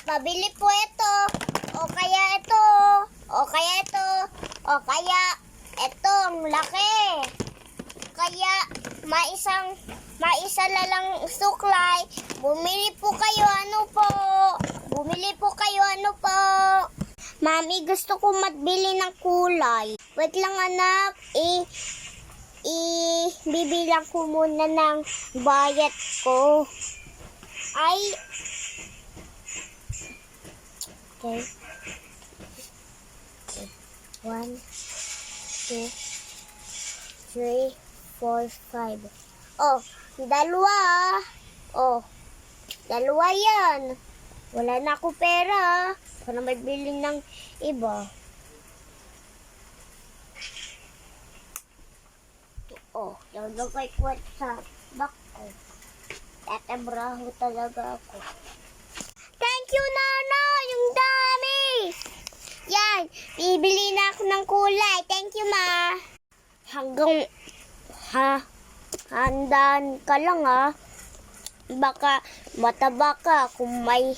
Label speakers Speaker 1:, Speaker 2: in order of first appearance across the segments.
Speaker 1: pabili po ito. O kaya ito. O kaya ito. O kaya ito, ang laki. Kaya maisa na lang suklay. Bumili po kayo, ano po? Bumili po kayo, ano po? Mami, gusto ko magbili ng kulay. Wait lang, anak. Bibilang ko muna ng bayad ko. Ay. Okay. 1, 2, 3, 4, 5. Oh, dalawa. Oh, dalawa yan. Wala na ako pera. Para magbili ng iba. Oh, lalagay ko sa bak ko. Tatabraho talaga ako. Thank you, Nana! Yung dami! Yan, bibili na ako ng kulay. Thank you, Ma. Handaan ka lang, ha? Baka mataba ka kung may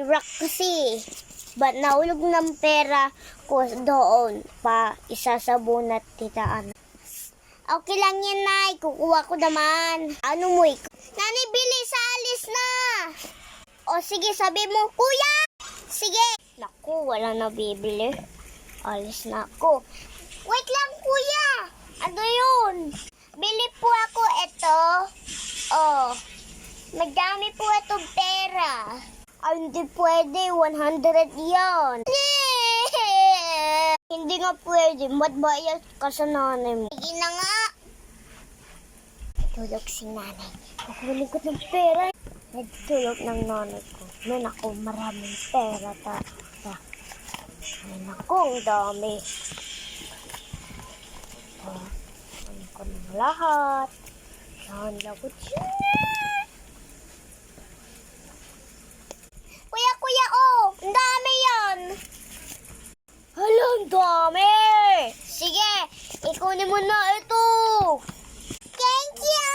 Speaker 1: rock kasi. Ba't nahulog ng pera ko doon pa isasabunat titaan? Okay lang yan, Nay. Kukuha ko naman. Ano mo ikaw? Nanay, bilis, alis na. O sige, sabi mo, Kuya! Sige. Naku, wala na bibili. Alis na ako. Wait lang, Kuya. Ano yun? Bili po ako ito. Oh, madami po itong pera. Ay, hindi pwede. 100 yan. Hindi nga pwede. Matbayad ka sa nanay mo. Sige na nga. Tulog si nanay. Kukunin ko ng pera. Nagtulog ng nanay ko. May naku, maraming pera. May naku, ang dami. Kunin ko ng lahat. Yan, lagot siya. Kuya, oh! Ang dami yan! Hala, ang dami! Sige, ikunin mo na ito! Thank you!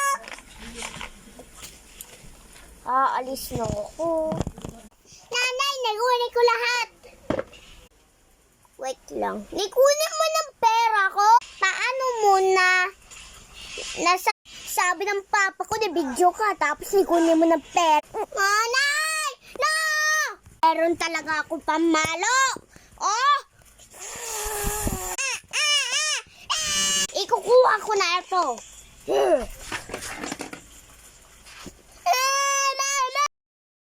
Speaker 1: Aalis na ako. Nanay, nakunin ko lahat! Wait lang. Nikunin mo ng pera ko? Paano muna? Sabi ng papa ko na video ka, tapos nikunin mo ng pera. Nanay! No! Meron talaga akong pamalo. Oh! Ikukuha ko na ito.